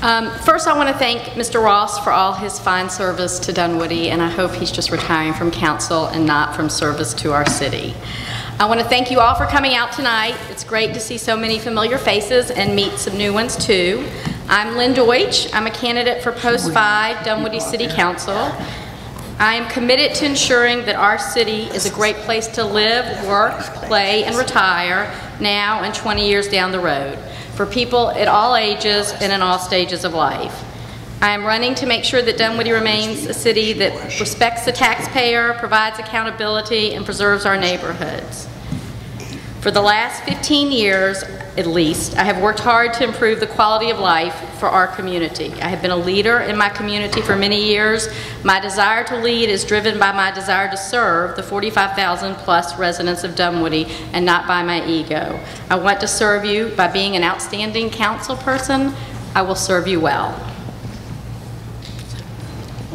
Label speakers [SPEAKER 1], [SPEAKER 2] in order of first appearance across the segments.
[SPEAKER 1] First, I want to thank Mr. Ross for all his fine service to Dunwoody, and I hope he's just retiring from council and not from service to our city. I want to thank you all for coming out tonight. It's great to see so many familiar faces and meet some new ones too. I'm Lynn Deutsch. I'm a candidate for Post 5, Dunwoody City Council. I am committed to ensuring that our city is a great place to live, work, play, and retire now and 20 years down the road for people at all ages and in all stages of life. I am running to make sure that Dunwoody remains a city that respects the taxpayer, provides accountability, and preserves our neighborhoods. For the last 15 years, at least, I have worked hard to improve the quality of life for our community. I have been a leader in my community for many years. My desire to lead is driven by my desire to serve the 45,000 plus residents of Dunwoody and not by my ego. I want to serve you by being an outstanding council person. I will serve you well.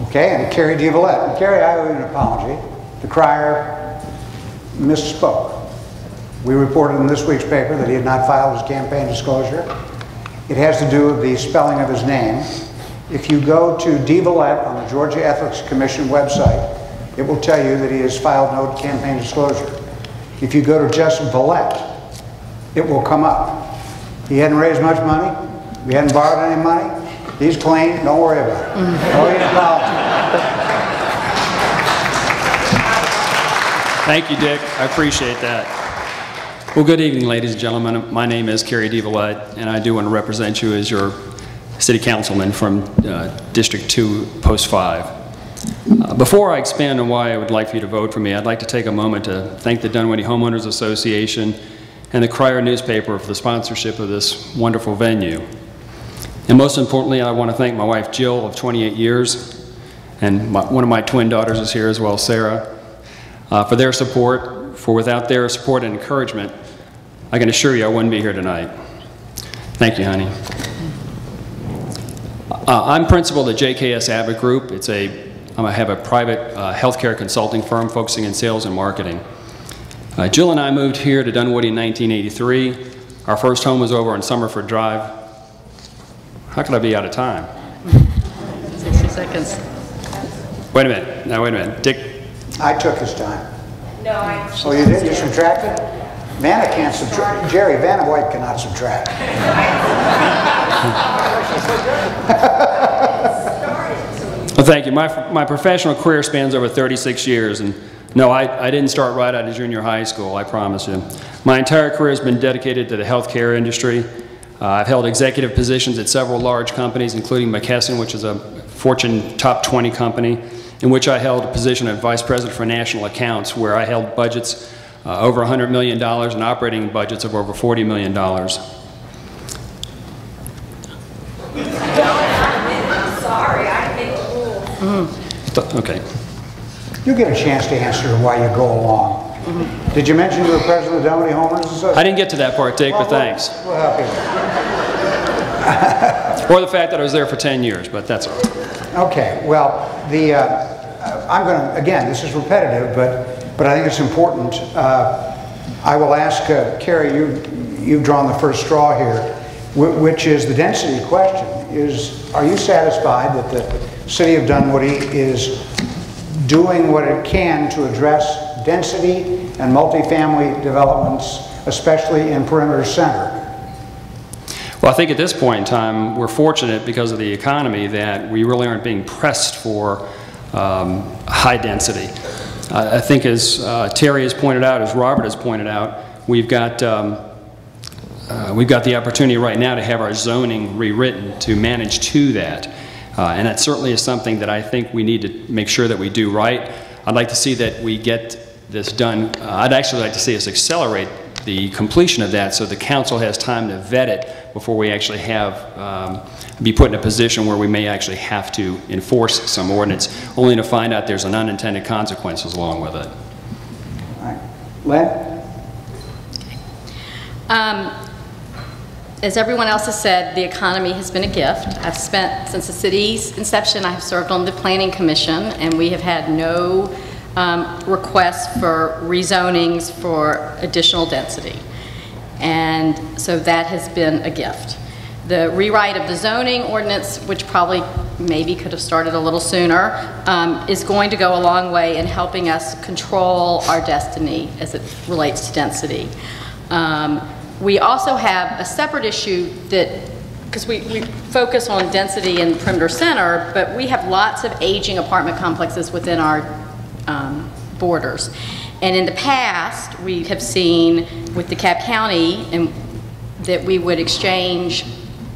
[SPEAKER 2] Okay, and Kerry Vallette. Kerry, I owe you an apology. The crier misspoke. We reported in this week's paper that he had not filed his campaign disclosure. It has to do with the spelling of his name. If you go to Vallette on the Georgia Ethics Commission website, it will tell you that he has filed no campaign disclosure. If you go to just Vallette, it will come up. He hadn't raised much money. We hadn't borrowed any money. He's clean. Don't worry about it. Oh, he's apology.
[SPEAKER 3] Thank you, Dick. I appreciate that. Well, good evening, ladies and gentlemen. My name is Kerry Vallette, and I do want to represent you as your city councilman from District 2, Post 5. Before I expand on why I would like for you to vote for me, I'd like to take a moment to thank the Dunwoody Homeowners Association and the Crier newspaper for the sponsorship of this wonderful venue. And most importantly, I want to thank my wife, Jill, of 28 years, and one of my twin daughters is here as well, Sarah, for their support. For without their support and encouragement, I can assure you I wouldn't be here tonight. Thank you, honey. I'm principal at JKS Abbott Group. I have a private healthcare consulting firm focusing in sales and marketing. Jill and I moved here to Dunwoody in 1983. Our first home was over on Summerford Drive. How could I be out of time?
[SPEAKER 1] 60 seconds.
[SPEAKER 3] Wait a minute. Now, wait a minute. Dick?
[SPEAKER 2] I took his time.
[SPEAKER 1] No, I...
[SPEAKER 2] Oh, you did? You subtracted? Vanna can't subtract. Jerry, Vanna White cannot subtract.
[SPEAKER 3] Well, thank you. My professional career spans over 36 years, and no, I didn't start right out of junior high school, I promise you. My entire career has been dedicated to the healthcare industry. I've held executive positions at several large companies, including McKesson, which is a Fortune top 20 company, in which I held a position of Vice President for National Accounts, where I held budgets over $100 million and operating budgets of over $40 million.
[SPEAKER 1] Sorry, I think cool.
[SPEAKER 3] Okay.
[SPEAKER 2] You get a chance to answer why you go along. Did you mention you were president of the Dunwoody Homeowners Association?
[SPEAKER 3] I didn't get to that part, Dick, but thanks.
[SPEAKER 2] We'll help you.
[SPEAKER 3] Or the fact that I was there for 10 years, but that's all right.
[SPEAKER 2] Okay, well, I'm going to, again, this is repetitive, but I think it's important. I will ask Kerry, you've drawn the first straw here, which is the density question. Are you satisfied that the city of Dunwoody is doing what it can to address density and multifamily developments, especially in perimeter center?
[SPEAKER 3] Well, I think at this point in time, we're fortunate because of the economy that we really aren't being pressed for high density. I think as Terry has pointed out, as Robert has pointed out, we've got the opportunity right now to have our zoning rewritten to manage to that. And that certainly is something that I think we need to make sure that we do right. I'd like to see that we get this done. I'd actually like to see us accelerate the completion of that so the council has time to vet it before we actually be put in a position where we may actually have to enforce some ordinance, only to find out there's an unintended consequences along with it.
[SPEAKER 2] All right. Lynn?
[SPEAKER 1] As everyone else has said, the economy has been a gift. I've spent, since the city's inception, I have served on the Planning Commission, and we have had no requests for rezonings for additional density. And so that has been a gift. The rewrite of the zoning ordinance, which probably maybe could have started a little sooner, is going to go a long way in helping us control our destiny as it relates to density. We also have a separate issue that, because we focus on density in perimeter center, but we have lots of aging apartment complexes within our borders. And in the past, we have seen with DeKalb County that we would exchange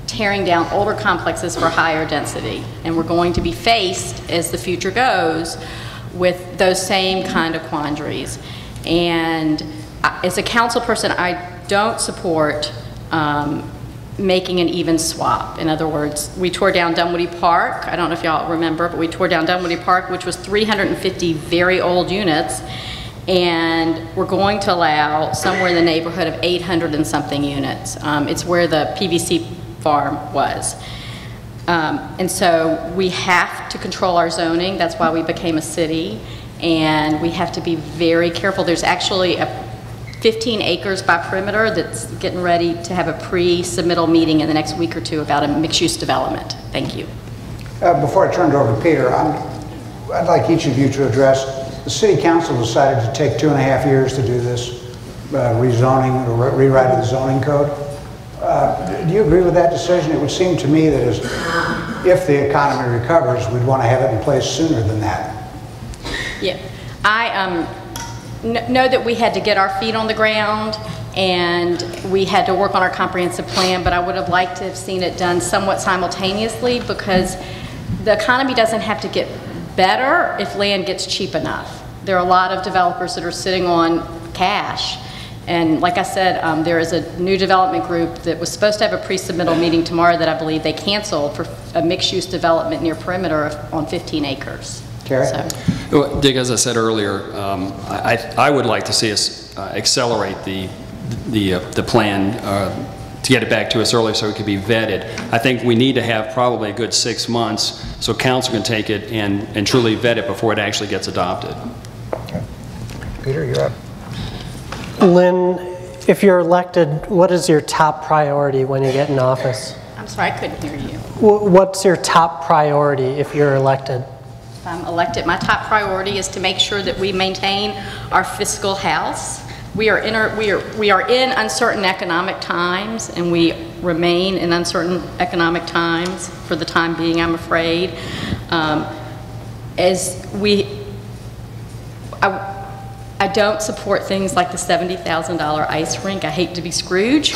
[SPEAKER 1] tearing down older complexes for higher density. And we're going to be faced, as the future goes, with those same kind of quandaries. And as a council person, I don't support making an even swap. In other words, we tore down Dunwoody Park. I don't know if y'all remember, but we tore down Dunwoody Park, which was 350 very old units, and we're going to allow somewhere in the neighborhood of 800 and something units. It's where the PVC farm was. And so we have to control our zoning. That's why we became a city, and we have to be very careful. There's actually a 15 acres by perimeter that's getting ready to have a pre-submittal meeting in the next week or two about a mixed-use development. Thank you.
[SPEAKER 2] Before I turn it over to Peter, I'd like each of you to address, the City Council decided to take 2.5 years to do this rezoning or rewrite of the zoning code. Do you agree with that decision? It would seem to me that if the economy recovers, we'd want to have it in place sooner than that.
[SPEAKER 1] Yeah, I know that we had to get our feet on the ground and we had to work on our comprehensive plan, but I would have liked to have seen it done somewhat simultaneously, because the economy doesn't have to get better if land gets cheap enough. There are a lot of developers that are sitting on cash. And like I said, there is a new development group that was supposed to have a pre-submittal meeting tomorrow that I believe they canceled for a mixed-use development near perimeter on 15 acres.
[SPEAKER 2] Kerry?
[SPEAKER 3] Well, Dick, as I said earlier, I would like to see us accelerate the plan to get it back to us earlier so it could be vetted. I think we need to have probably a good 6 months so council can take it and truly vet it before it actually gets adopted.
[SPEAKER 2] Okay. Peter, you're up.
[SPEAKER 4] Lynn, if you're elected, what is your top priority when you get in office?
[SPEAKER 1] I'm sorry, I couldn't hear you.
[SPEAKER 4] What's your top priority if you're elected?
[SPEAKER 1] If I'm elected, my top priority is to make sure that we maintain our fiscal house. We are in uncertain economic times, and we remain in uncertain economic times for the time being, I'm afraid. I don't support things like the $70,000 ice rink. I hate to be Scrooge,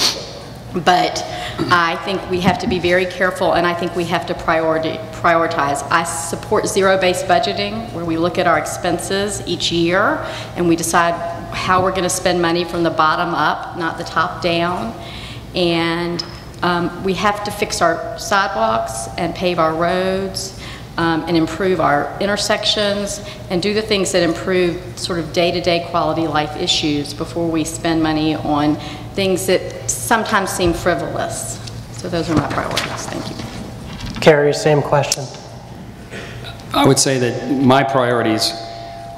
[SPEAKER 1] but I think we have to be very careful, and I think we have to prioritize. I support zero-based budgeting, where we look at our expenses each year and we decide how we're going to spend money from the bottom up, not the top down. And we have to fix our sidewalks and pave our roads and improve our intersections and do the things that improve sort of day-to-day quality life issues before we spend money on things that sometimes seem frivolous. So those are my priorities. Thank you.
[SPEAKER 4] Kerry, same question.
[SPEAKER 3] I would say that my priorities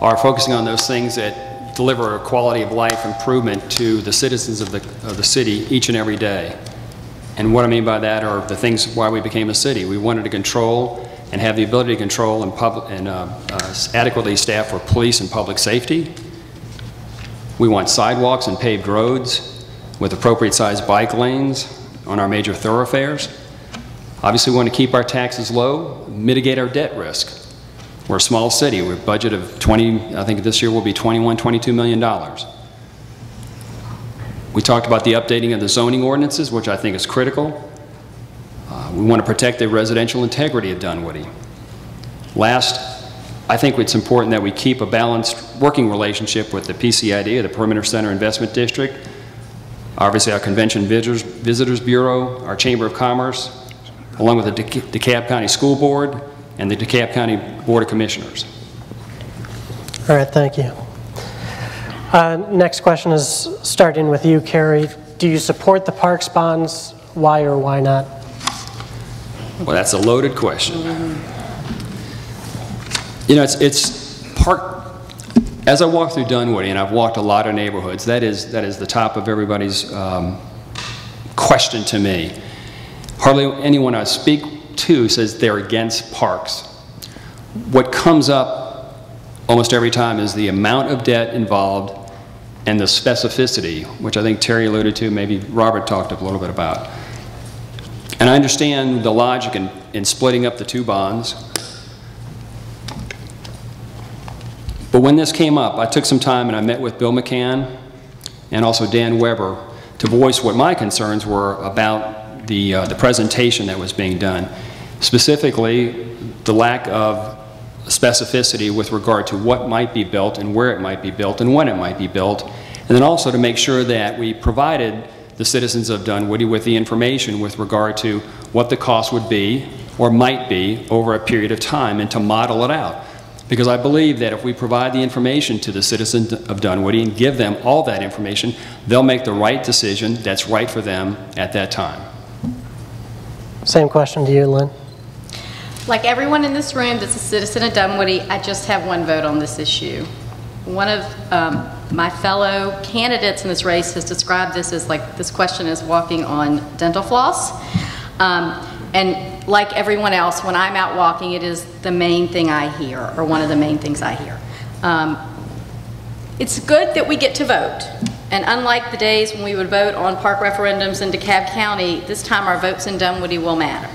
[SPEAKER 3] are focusing on those things that deliver a quality of life improvement to the citizens of the city each and every day. And what I mean by that are the things why we became a city. We wanted to control and have the ability to control and adequately staff for police and public safety. We want sidewalks and paved roads with appropriate sized bike lanes on our major thoroughfares. Obviously, we want to keep our taxes low, mitigate our debt risk. We're a small city. We're a budget of I think this year will be $22 million. We talked about the updating of the zoning ordinances, which I think is critical. We want to protect the residential integrity of Dunwoody. Last, I think it's important that we keep a balanced working relationship with the PCID, the Perimeter Center Investment District, obviously our Convention Visitors Bureau, our Chamber of Commerce, along with the DeKalb County School Board and the DeKalb County Board of Commissioners.
[SPEAKER 4] All right, thank you. Next question is starting with you, Kerry. Do you support the parks bonds? Why or why not?
[SPEAKER 3] Well, that's a loaded question. You know, as I walk through Dunwoody, and I've walked a lot of neighborhoods, that is the top of everybody's question to me. hardly anyone I speak to says they're against parks. What comes up almost every time is the amount of debt involved and the specificity, which I think Terry alluded to, maybe Robert talked a little bit about. And I understand the logic in splitting up the two bonds. But when this came up, I took some time and I met with Bill McCann and also Dan Weber to voice what my concerns were about the presentation that was being done. Specifically, the lack of specificity with regard to what might be built and where it might be built and when it might be built, and then also to make sure that we provided the citizens of Dunwoody with the information with regard to what the cost would be or might be over a period of time and to model it out. Because I believe that if we provide the information to the citizens of Dunwoody and give them all that information, they'll make the right decision that's right for them at that time.
[SPEAKER 4] Same question to you, Lynn.
[SPEAKER 1] Like everyone in this room that's a citizen of Dunwoody, I just have one vote on this issue. One of my fellow candidates in this race has described this as like, this question is walking on dental floss. And like everyone else, when I'm out walking, it is the main thing I hear, or one of the main things I hear. It's good that we get to vote. And unlike the days when we would vote on park referendums in DeKalb County, this time our votes in Dunwoody will matter.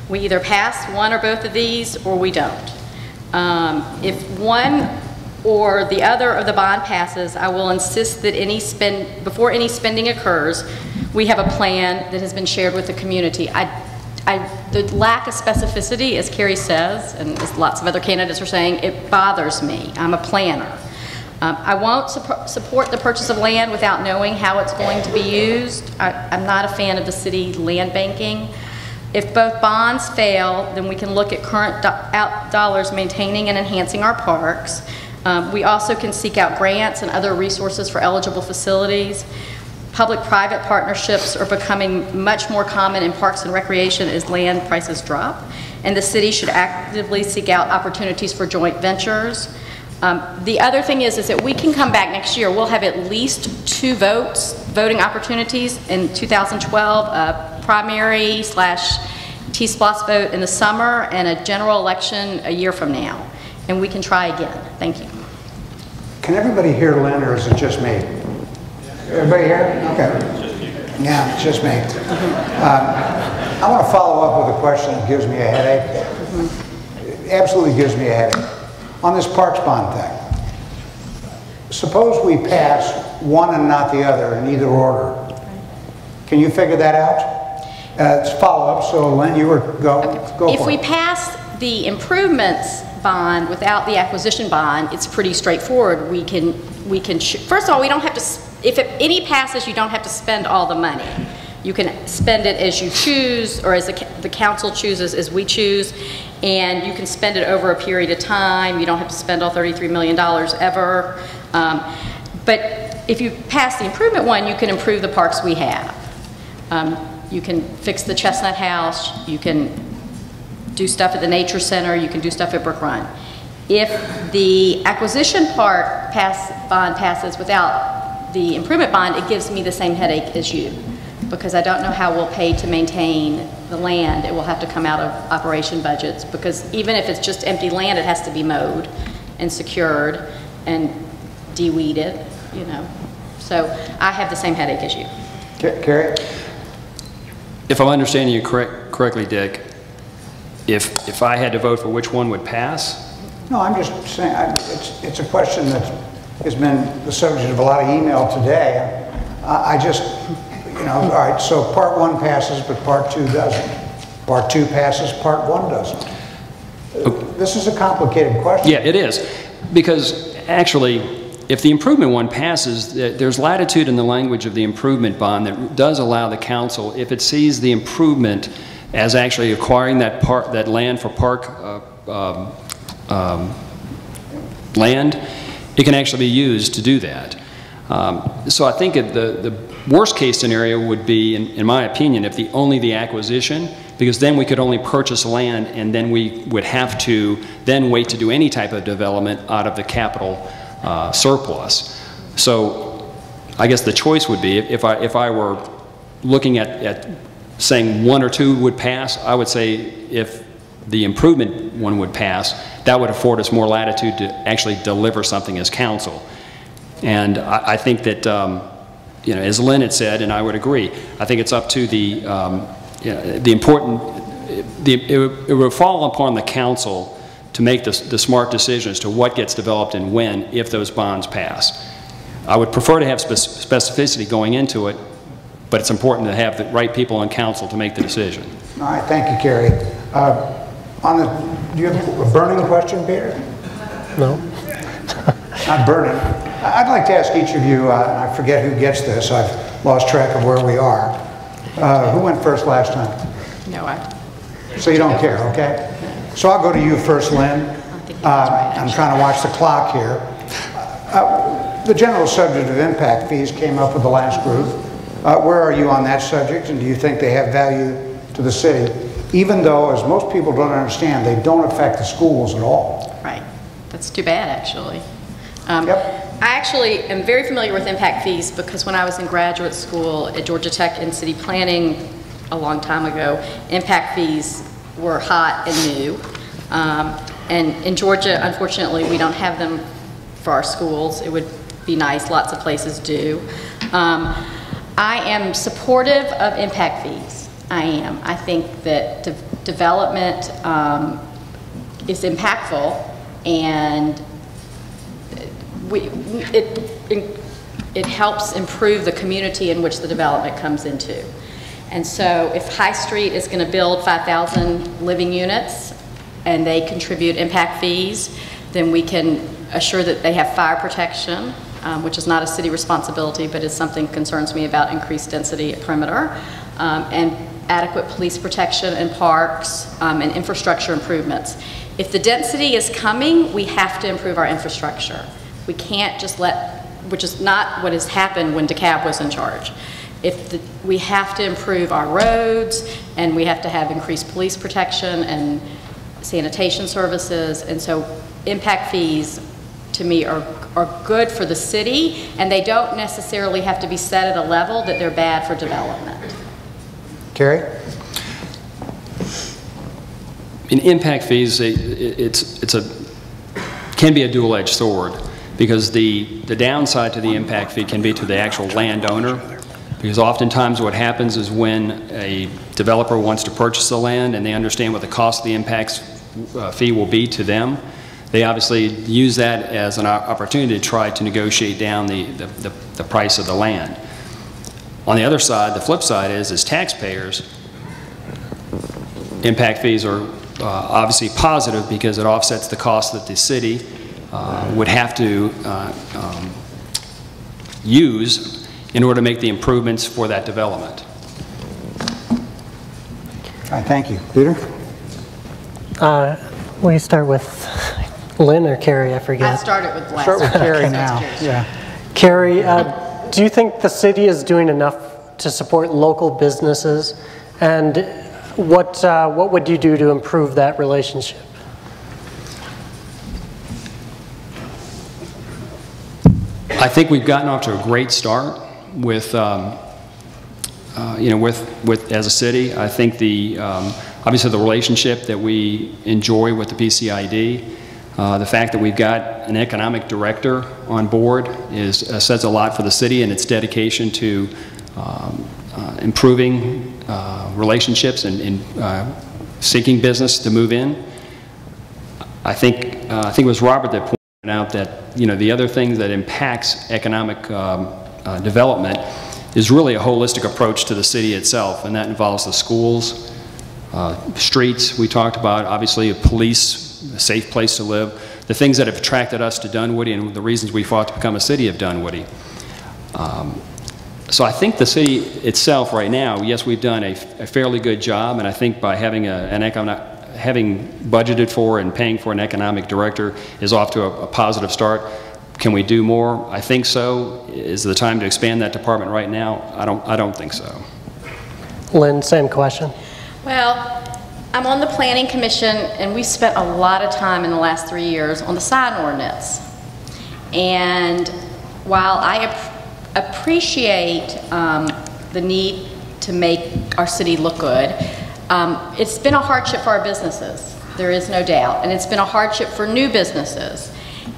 [SPEAKER 1] We either pass one or both of these, or we don't. If one or the other of the bond passes, I will insist that before any spending occurs, we have a plan that has been shared with the community. The lack of specificity, as Kerry says, and as lots of other candidates are saying, it bothers me. I'm a planner. I won't support the purchase of land without knowing how it's going to be used. I'm not a fan of the city land banking. If both bonds fail, then we can look at current dollars maintaining and enhancing our parks. We also can seek out grants and other resources for eligible facilities. Public-private partnerships are becoming much more common in parks and recreation as land prices drop, and the city should actively seek out opportunities for joint ventures. The other thing is that we can come back next year. We'll have at least 2 voting opportunities in 2012, a primary / T-SPLOS vote in the summer, and a general election a year from now. And we can try again. Thank you.
[SPEAKER 2] Can everybody hear Lynn, or is it just me? Everybody here? Okay. Yeah, it's just me. I want to follow up with a question that gives me a headache. It absolutely gives me a headache. On this parks bond thing, suppose we pass one and not the other in either order. Can you figure that out? It's follow-up, so Lynn, you were go for it.
[SPEAKER 1] If we pass the improvements bond without the acquisition bond, it's pretty straightforward. We can first of all, we don't have to, if any passes, you don't have to spend all the money. You can spend it as you choose, or as the council chooses, as we choose, and you can spend it over a period of time. You don't have to spend all $33 million ever. But if you pass the improvement one, you can improve the parks we have. You can fix the Chestnut House, you can do stuff at the Nature Center, you can do stuff at Brook Run. If the acquisition bond passes without the improvement bond, it gives me the same headache as you, because I don't know how we'll pay to maintain the land. It will have to come out of operation budgets, because even if it's just empty land, it has to be mowed and secured and de-weeded, you know. So I have the same headache as you.
[SPEAKER 2] Kerry?
[SPEAKER 3] If I'm understanding you correctly, Dick, if I had to vote for which one would pass?
[SPEAKER 2] No, I'm just saying, it's a question that has been the subject of a lot of email today. I just, you know, all right, so part 1 passes, but part 2 doesn't. Part 2 passes, part 1 doesn't. This is a complicated question.
[SPEAKER 3] Yeah, it is. Because actually, if the improvement one passes, there's latitude in the language of the improvement bond that does allow the council, if it sees the improvement as actually acquiring that land for park land, it can actually be used to do that. So I think the worst case scenario would be, in my opinion, if only the acquisition, because then we could only purchase land and then we would have to then wait to do any type of development out of the capital surplus. So I guess the choice would be, if I were looking at saying one or two would pass. I would say if the improvement one would pass, that would afford us more latitude to actually deliver something as council. And I think that, you know, as Lynn had said, and I would agree, I think it's up to it would fall upon the council to make the smart decision as to what gets developed and when, if those bonds pass. I would prefer to have specificity going into it, but it's important to have the right people on council to make the decision.
[SPEAKER 2] All right, thank you, Kerry. Do you have a burning question, Peter?
[SPEAKER 4] No.
[SPEAKER 2] Not burning. I'd like to ask each of you, and I forget who gets this, I've lost track of where we are. Who went first last time?
[SPEAKER 1] No,
[SPEAKER 2] So you don't care, okay? So I'll go to you first, Lynn. I'm trying to watch the clock here. The general subject of impact fees came up with the last group. Where are you on that subject, and do you think they have value to the city? Even though, as most people don't understand, they don't affect the schools at all.
[SPEAKER 1] Right. That's too bad, actually.
[SPEAKER 2] Yep.
[SPEAKER 1] I actually am very familiar with impact fees because when I was in graduate school at Georgia Tech in city planning a long time ago, impact fees were hot and new. And in Georgia, unfortunately, we don't have them for our schools. It would be nice, lots of places do. I am supportive of impact fees. I am. I think that development is impactful, and it helps improve the community in which the development comes into. And so if High Street is going to build 5,000 living units and they contribute impact fees, then we can assure that they have fire protection, which is not a city responsibility, but is something that concerns me about increased density at perimeter, and adequate police protection in parks, and infrastructure improvements. If the density is coming, we have to improve our infrastructure. We can't just which is not what has happened when DeKalb was in charge. We have to improve our roads, and we have to have increased police protection and sanitation services, and so impact fees to me are good for the city, and they don't necessarily have to be set at a level that they're bad for development.
[SPEAKER 2] Kerry?
[SPEAKER 3] In impact fees, can be a dual-edged sword, because the downside to the impact fee can be to the actual landowner, because oftentimes what happens is when a developer wants to purchase the land and they understand what the cost of the impact fee will be to them, they obviously use that as an opportunity to try to negotiate down the price of the land. On the other side, the flip side is, as taxpayers, impact fees are obviously positive because it offsets the cost that the city would have to use in order to make the improvements for that development.
[SPEAKER 2] All right, thank you. Peter?
[SPEAKER 4] Will you start with Lynn or Kerry? I forget.
[SPEAKER 1] I started with last.
[SPEAKER 2] Start with Kerry now. Yeah.
[SPEAKER 4] Kerry, do you think the city is doing enough to support local businesses, and what would you do to improve that relationship?
[SPEAKER 3] I think we've gotten off to a great start with, as a city. I think obviously the relationship that we enjoy with the PCID, the fact that we've got an economic director on board says a lot for the city and its dedication to improving relationships and seeking business to move in. I think it was Robert that pointed out that the other thing that impacts economic development is really a holistic approach to the city itself, and that involves the schools, streets we talked about, obviously police, a safe place to live, the things that have attracted us to Dunwoody and the reasons we fought to become a city of Dunwoody. So I think the city itself right now, yes, we've done a fairly good job, and I think by having having budgeted for and paying for an economic director is off to a positive start. Can we do more? I think so. Is the time to expand that department right now? I don't think so.
[SPEAKER 4] Lynn, same question.
[SPEAKER 1] Well, I'm on the Planning Commission, and we spent a lot of time in the last 3 years on the sign ordinance. And while I appreciate the need to make our city look good. It's been a hardship for our businesses, there is no doubt, and it's been a hardship for new businesses.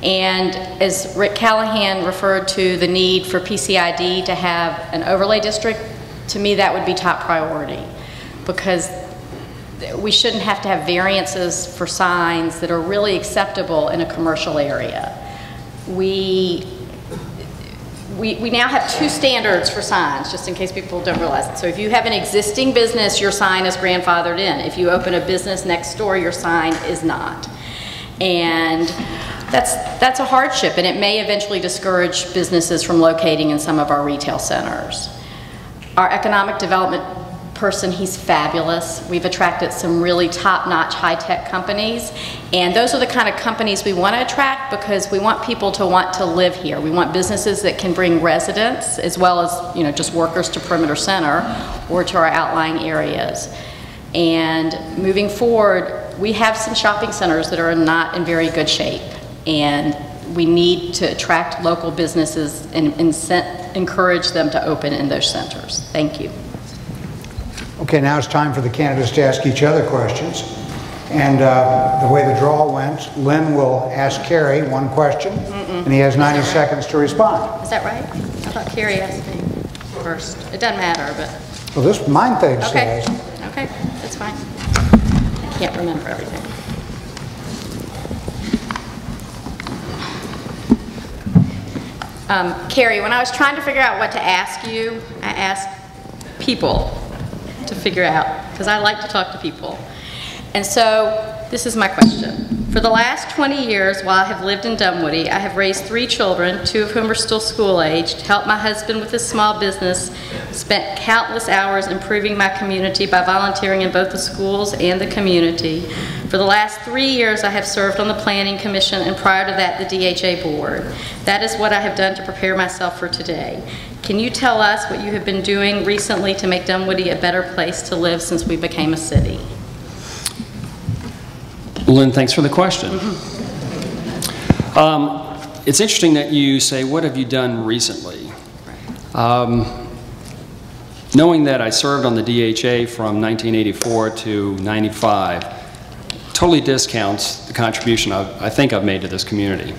[SPEAKER 1] And as Rick Callahan referred to the need for PCID to have an overlay district, to me that would be top priority, because we shouldn't have to have variances for signs that are really acceptable in a commercial area. We now have 2 standards for signs, just in case people don't realize it. So if you have an existing business, your sign is grandfathered in. If you open a business next door, your sign is not. And that's a hardship, and it may eventually discourage businesses from locating in some of our retail centers. Our economic development person, he's fabulous. We've attracted some really top-notch high-tech companies, and those are the kind of companies we want to attract because we want people to want to live here. We want businesses that can bring residents as well as, you know, just workers to Perimeter Center or to our outlying areas. And moving forward, we have some shopping centers that are not in very good shape, and we need to attract local businesses and encourage them to open in those centers. Thank you.
[SPEAKER 2] Okay, now it's time for the candidates to ask each other questions. And the way the draw went, Lynn will ask Kerry 1 question, and he has 90 seconds to respond.
[SPEAKER 1] Is that right? I thought Kerry asked me first. It doesn't matter, but...
[SPEAKER 2] Well, this mine thing
[SPEAKER 1] okay.
[SPEAKER 2] says...
[SPEAKER 1] Okay, that's fine. I can't remember everything. Kerry, when I was trying to figure out what to ask you, I asked people to figure out, because I like to talk to people. And so this is my question. For the last 20 years while I have lived in Dunwoody, I have raised 3 children, 2 of whom are still school-aged, helped my husband with his small business, spent countless hours improving my community by volunteering in both the schools and the community. For the last 3 years, I have served on the Planning Commission, and prior to that, the DHA Board. That is what I have done to prepare myself for today. Can you tell us what you have been doing recently to make Dunwoody a better place to live since we became a city?
[SPEAKER 3] Lynn, thanks for the question. It's interesting that you say, what have you done recently? Knowing that I served on the DHA from 1984 to 95 totally discounts the contribution I think I've made to this community.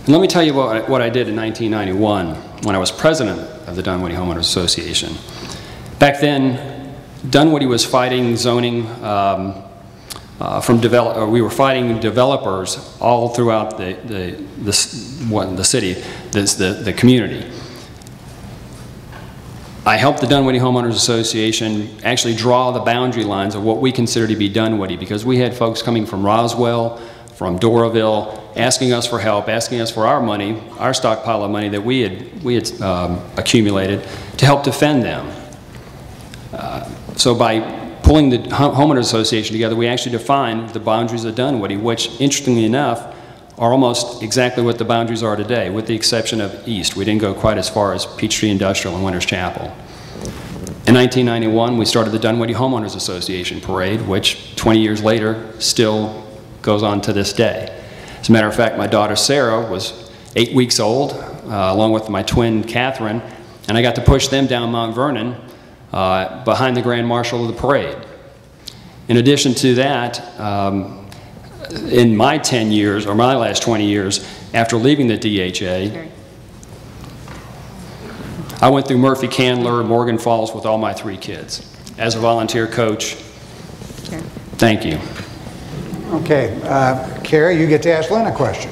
[SPEAKER 3] And let me tell you what I did in 1991 when I was president of the Dunwoody Homeowners Association. Back then, Dunwoody was fighting zoning we were fighting developers all throughout the city, the community. I helped the Dunwoody Homeowners Association actually draw the boundary lines of what we consider to be Dunwoody, because we had folks coming from Roswell, from Doraville, asking us for help, asking us for our money, our stockpile of money that we had accumulated to help defend them. So by pulling the Homeowners Association together, we actually defined the boundaries of Dunwoody, which, interestingly enough, are almost exactly what the boundaries are today, with the exception of east. We didn't go quite as far as Peachtree Industrial and Winters Chapel. In 1991, we started the Dunwoody Homeowners Association Parade, which 20 years later still goes on to this day. As a matter of fact, my daughter Sarah was 8 weeks old, along with my twin Catherine, and I got to push them down Mount Vernon behind the Grand Marshal of the parade. In addition to that, in my 10 years, or my last 20 years, after leaving the DHA, I went through Murphy Candler, Morgan Falls with all my 3 kids as a volunteer coach. Thank you.
[SPEAKER 2] Okay, Kerry, you get to ask Lynn a question.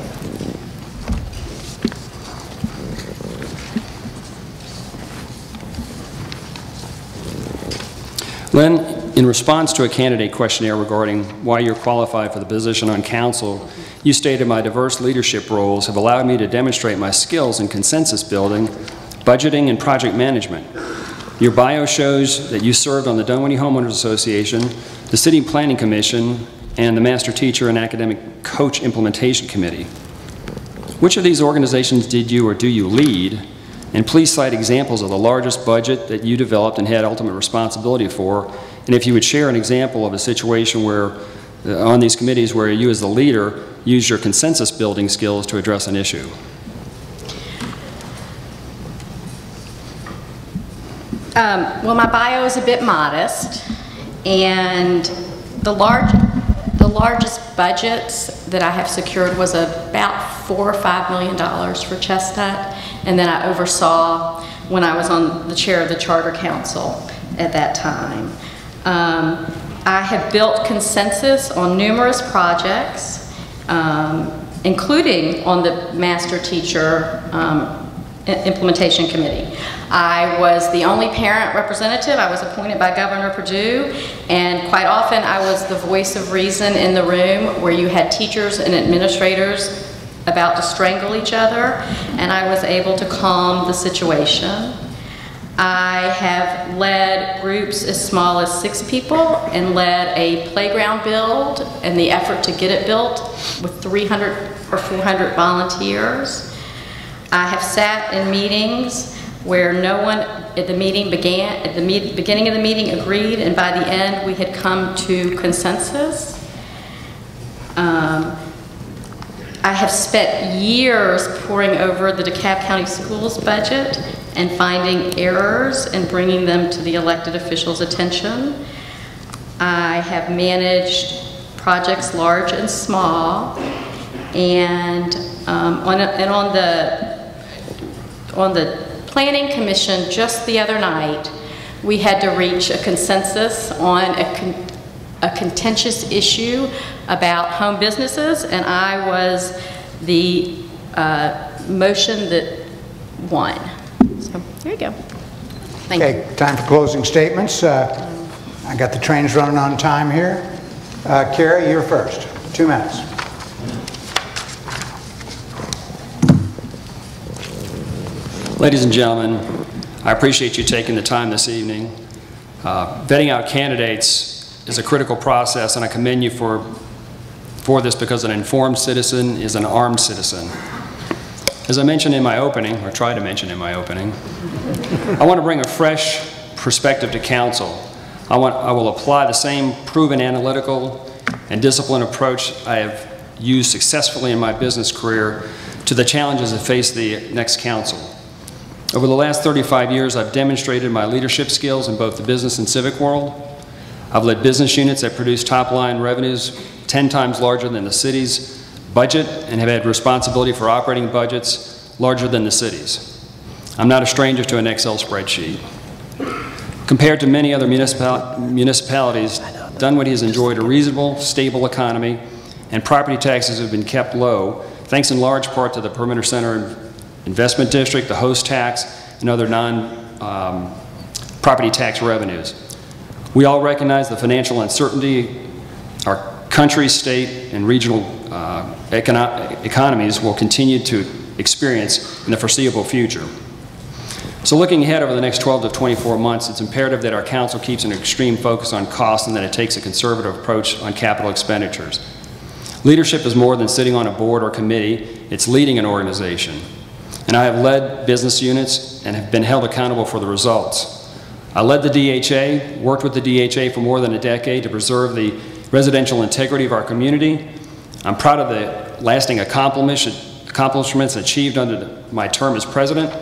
[SPEAKER 3] Lynn, in response to a candidate questionnaire regarding why you're qualified for the position on council, you stated my diverse leadership roles have allowed me to demonstrate my skills in consensus building, budgeting, and project management. Your bio shows that you served on the Dunwoody Homeowners Association, the City Planning Commission, and the Master Teacher and Academic Coach Implementation Committee. Which of these organizations did you or do you lead? And please cite examples of the largest budget that you developed and had ultimate responsibility for. And if you would share an example of a situation where, on these committees, where you as the leader used your consensus building skills to address an issue.
[SPEAKER 1] Well, my bio is a bit modest, and the largest budgets that I have secured was about $4 or $5 million for Chestnut, and then I oversaw when I was on the chair of the Charter Council at that time. I have built consensus on numerous projects, including on the Master Teacher Implementation Committee. I was the only parent representative. I was appointed by Governor Perdue, and quite often I was the voice of reason in the room where you had teachers and administrators about to strangle each other, and I was able to calm the situation. I have led groups as small as 6 people and led a playground build and the effort to get it built with 300 or 400 volunteers. I have sat in meetings where no one at the meeting beginning of the meeting agreed, and by the end we had come to consensus. I have spent years poring over the DeKalb County Schools budget and finding errors and bringing them to the elected officials' attention. I have managed projects large and small, and on the Planning Commission just the other night, we had to reach a consensus on a contentious issue about home businesses, and I was the motion that won. So here you go. Thank you.
[SPEAKER 2] Okay, time for closing statements. I got the trains running on time here. Kerry, you're first. 2 minutes.
[SPEAKER 3] Ladies and gentlemen, I appreciate you taking the time this evening. Vetting out candidates is a critical process, and I commend you for this, because an informed citizen is an armed citizen. As I mentioned in my opening, or tried to mention in my opening, I want to bring a fresh perspective to council. I will apply the same proven analytical and disciplined approach I have used successfully in my business career to the challenges that face the next council. Over the last 35 years, I've demonstrated my leadership skills in both the business and civic world. I've led business units that produce top-line revenues 10 times larger than the city's budget, and have had responsibility for operating budgets larger than the city's. I'm not a stranger to an Excel spreadsheet. Compared to many other municipalities, Dunwoody has enjoyed a reasonable, stable economy, and property taxes have been kept low, thanks in large part to the Perimeter Center Investment District, the host tax, and other non-property tax revenues. We all recognize the financial uncertainty our country, state, and regional economies will continue to experience in the foreseeable future. So looking ahead over the next 12 to 24 months, it's imperative that our council keeps an extreme focus on costs and that it takes a conservative approach on capital expenditures. Leadership is more than sitting on a board or committee, it's leading an organization. And I have led business units and have been held accountable for the results. I led the DHA, worked with the DHA for more than a decade to preserve the residential integrity of our community. I'm proud of the lasting accomplishments achieved under my term as president.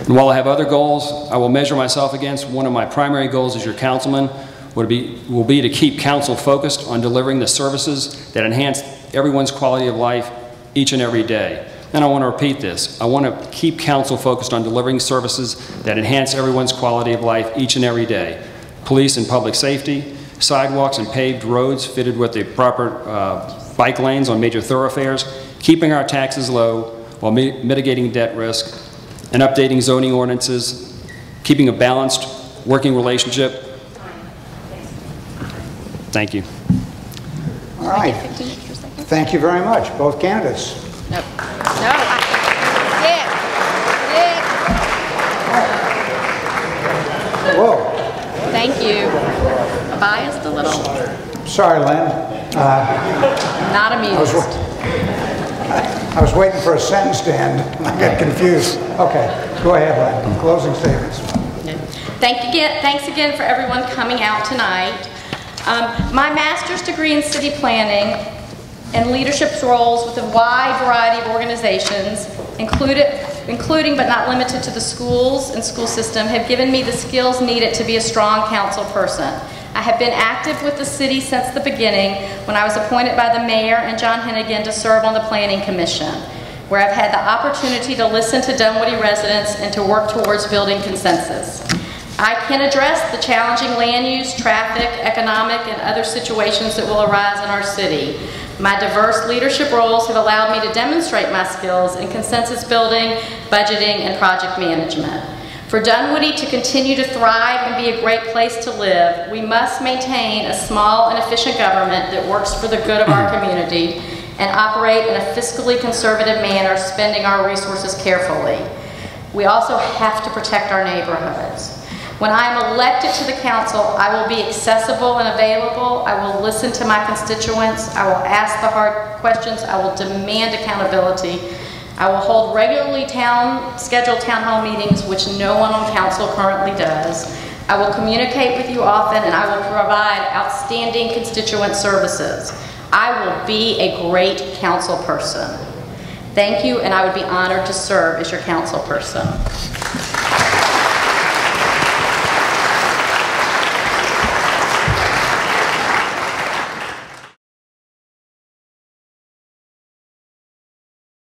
[SPEAKER 3] And while I have other goals I will measure myself against, one of my primary goals as your councilman will be to keep council focused on delivering the services that enhance everyone's quality of life each and every day. And I want to repeat this. I want to keep council focused on delivering services that enhance everyone's quality of life each and every day. Police and public safety, sidewalks and paved roads fitted with the proper bike lanes on major thoroughfares, keeping our taxes low while mitigating debt risk, and updating zoning ordinances, keeping a balanced working relationship. Thank you.
[SPEAKER 2] All right. Thank you very much, both candidates.
[SPEAKER 1] Nope. No. Dick.
[SPEAKER 2] Whoa.
[SPEAKER 1] Thank you. Biased a little.
[SPEAKER 2] Sorry, Lynn.
[SPEAKER 1] Not amused.
[SPEAKER 2] I was waiting for a sentence to end, and I got confused. Okay, go ahead, Lynn. Closing statements.
[SPEAKER 1] Thanks again for everyone coming out tonight. My master's degree in city planning and leadership roles with a wide variety of organizations included including but not limited to the schools and school system, have given me the skills needed to be a strong council person. I have been active with the city since the beginning when I was appointed by the mayor and John Hennigan to serve on the Planning Commission, where I've had the opportunity to listen to Dunwoody residents and to work towards building consensus. I can address the challenging land use, traffic, economic, and other situations that will arise in our city. My diverse leadership roles have allowed me to demonstrate my skills in consensus building, budgeting, and project management. For Dunwoody to continue to thrive and be a great place to live, we must maintain a small and efficient government that works for the good of our community and operate in a fiscally conservative manner, spending our resources carefully. We also have to protect our neighborhoods. When I am elected to the council, I will be accessible and available. I will listen to my constituents. I will ask the hard questions. I will demand accountability. I will hold regularly scheduled town hall meetings, which no one on council currently does. I will communicate with you often, and I will provide outstanding constituent services. I will be a great council person. Thank you, and I would be honored to serve as your council person.